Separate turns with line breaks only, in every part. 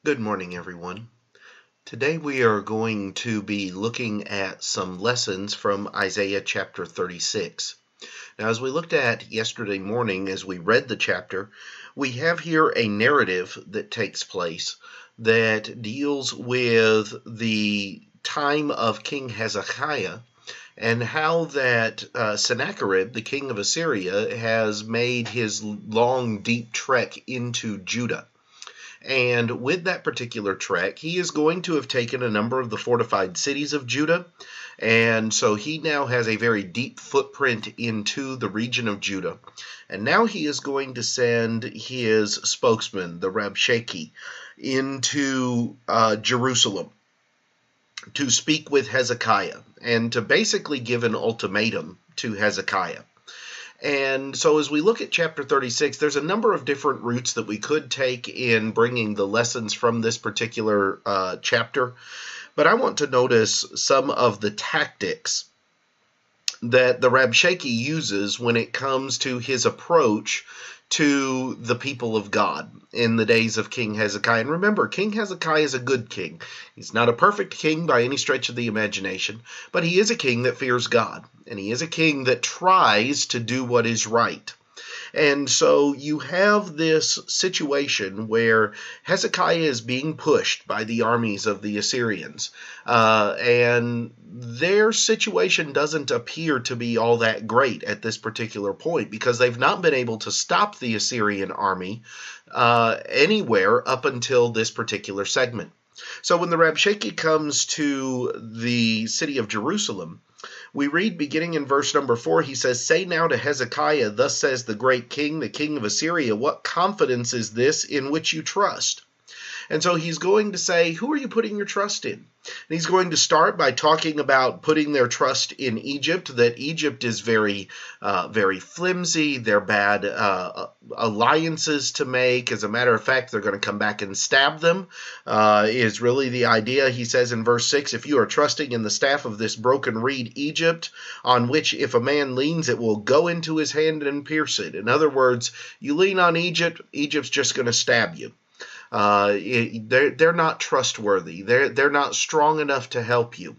Good morning, everyone. Today we are going to be looking at some lessons from Isaiah chapter 36. Now, as we looked at yesterday morning, as we read the chapter, we have here a narrative that takes place that deals with the time of King Hezekiah and how that Sennacherib, the king of Assyria, has made his long, deep trek into Judah. And with that particular trek, he is going to have taken a number of the fortified cities of Judah. And so he now has a very deep footprint into the region of Judah. And now he is going to send his spokesman, the Rab Sheikh, into Jerusalem to speak with Hezekiah and to basically give an ultimatum to Hezekiah. And so as we look at chapter 36, there's a number of different routes that we could take in bringing the lessons from this particular chapter. But I want to notice some of the tactics that the Rab Sheikh uses when it comes to his approach to the people of God in the days of King Hezekiah. And remember, King Hezekiah is a good king. He's not a perfect king by any stretch of the imagination, but he is a king that fears God, and he is a king that tries to do what is right. And so you have this situation where Hezekiah is being pushed by the armies of the Assyrians, and their situation doesn't appear to be all that great at this particular point because they've not been able to stop the Assyrian army anywhere up until this particular segment. So when the Rab Sheikh comes to the city of Jerusalem, we read beginning in verse number 4, he says, "Say now to Hezekiah, thus says the great king, the king of Assyria, what confidence is this in which you trust?" And so he's going to say, who are you putting your trust in? And he's going to start by talking about putting their trust in Egypt, that Egypt is very flimsy. They're bad alliances to make. As a matter of fact, they're going to come back and stab them, is really the idea. He says in verse 6, "If you are trusting in the staff of this broken reed, Egypt, on which if a man leans, it will go into his hand and pierce it." In other words, you lean on Egypt, Egypt's just going to stab you. They're not trustworthy. They're not strong enough to help you.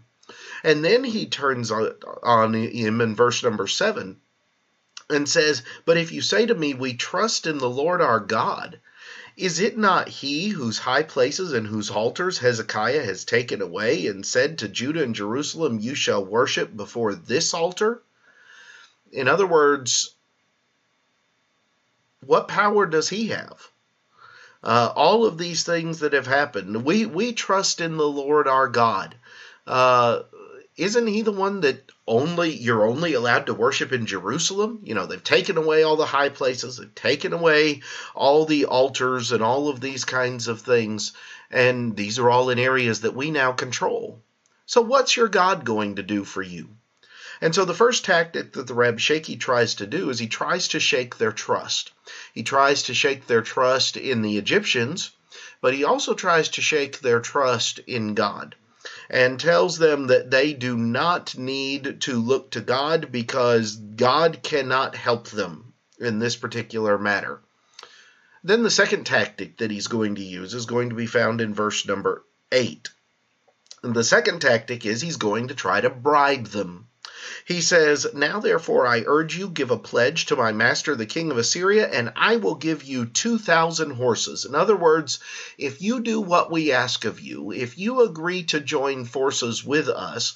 And then he turns on him in verse number 7 and says, "But if you say to me, we trust in the Lord our God, is it not he whose high places and whose altars Hezekiah has taken away and said to Judah and Jerusalem, you shall worship before this altar?" In other words, what power does he have? All of these things that have happened, we trust in the Lord our God. Isn't he the one that you're only allowed to worship in Jerusalem? You know, they've taken away all the high places, they've taken away all the altars and all of these kinds of things, and these are all in areas that we now control. So what's your God going to do for you? And so the first tactic that the Rab Sheikh tries to do is he tries to shake their trust. He tries to shake their trust in the Egyptians, but he also tries to shake their trust in God and tells them that they do not need to look to God because God cannot help them in this particular matter. Then the second tactic that he's going to use is going to be found in verse number 8. And the second tactic is he's going to try to bribe them. He says, "Now therefore I urge you, give a pledge to my master the king of Assyria, and I will give you 2,000 horses." In other words, if you do what we ask of you, if you agree to join forces with us,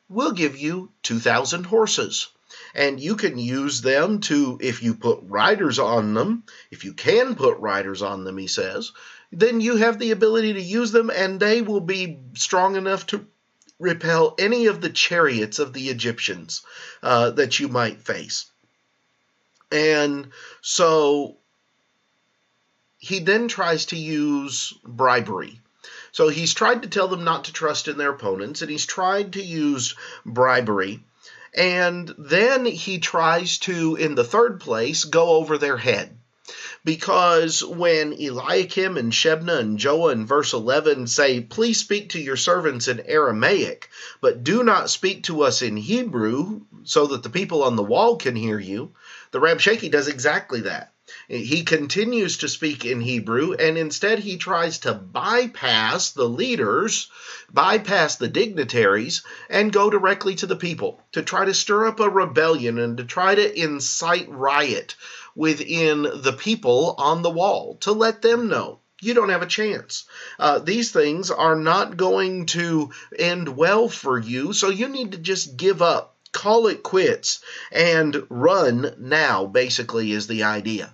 we'll give you 2,000 horses. And you can use them to, if you put riders on them, if you can put riders on them, he says, then you have the ability to use them, and they will be strong enough to repel any of the chariots of the Egyptians that you might face. And so he then tries to use bribery. So he's tried to tell them not to trust in their opponents, and he's tried to use bribery. And then he tries to, in the third place, go over their head. Because when Eliakim and Shebna and Joah in verse 11 say, "Please speak to your servants in Aramaic, but do not speak to us in Hebrew, so that the people on the wall can hear you," the Rab Sheikh does exactly that. He continues to speak in Hebrew, and instead he tries to bypass the leaders, bypass the dignitaries, and go directly to the people to try to stir up a rebellion and to try to incite riot within the people on the wall, to let them know you don't have a chance. These things are not going to end well for you, so you need to just give up. Call it quits and run now, basically, is the idea.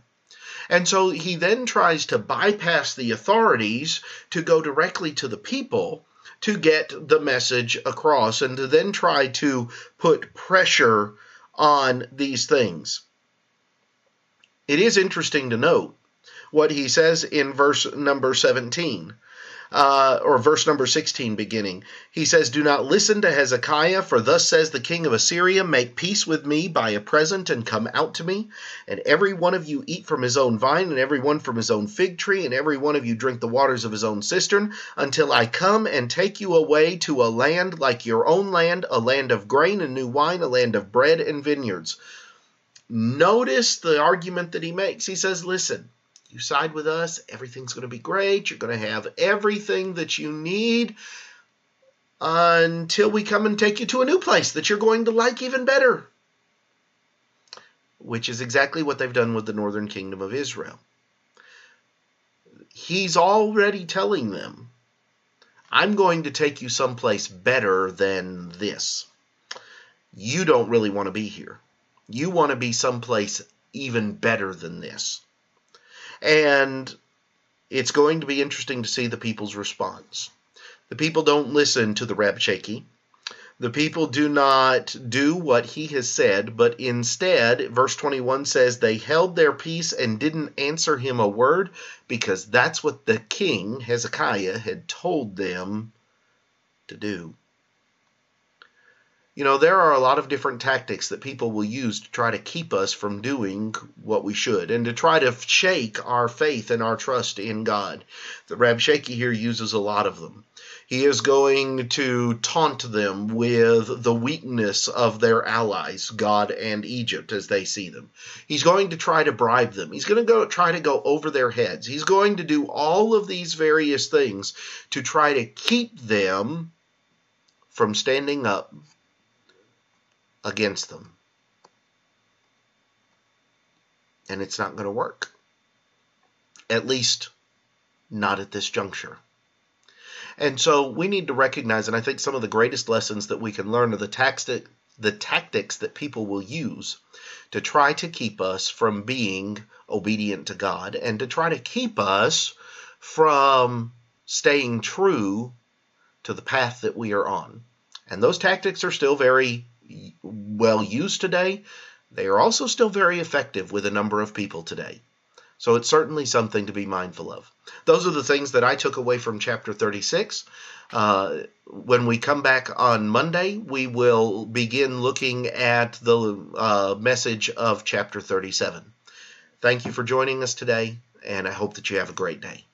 And so he then tries to bypass the authorities to go directly to the people to get the message across and to then try to put pressure on these things. It is interesting to note what he says in verse number 17. Or verse number 16 beginning. He says, "Do not listen to Hezekiah, for thus says the king of Assyria, make peace with me by a present and come out to me, and every one of you eat from his own vine, and every one from his own fig tree, and every one of you drink the waters of his own cistern, until I come and take you away to a land like your own land, a land of grain and new wine, a land of bread and vineyards." Notice the argument that he makes. He says, listen, you side with us, everything's going to be great. You're going to have everything that you need until we come and take you to a new place that you're going to like even better. Which is exactly what they've done with the northern kingdom of Israel. He's already telling them, I'm going to take you someplace better than this. You don't really want to be here. You want to be someplace even better than this. And it's going to be interesting to see the people's response. The people don't listen to the Rab Sheikh. The people do not do what he has said, but instead, verse 21 says, they held their peace and didn't answer him a word, because that's what the king, Hezekiah, had told them to do. You know, there are a lot of different tactics that people will use to try to keep us from doing what we should and to try to shake our faith and our trust in God. The Rab Sheikh here uses a lot of them. He is going to taunt them with the weakness of their allies, God and Egypt, as they see them. He's going to try to bribe them. He's going to try to go over their heads. He's going to do all of these various things to try to keep them from standing up against them. And it's not going to work. At least not at this juncture. And so we need to recognize, and I think some of the greatest lessons that we can learn are the tactics that people will use to try to keep us from being obedient to God and to try to keep us from staying true to the path that we are on. And those tactics are still very well used today. They are also still very effective with a number of people today. So it's certainly something to be mindful of. Those are the things that I took away from chapter 36. When we come back on Monday, we will begin looking at the message of chapter 37. Thank you for joining us today, and I hope that you have a great day.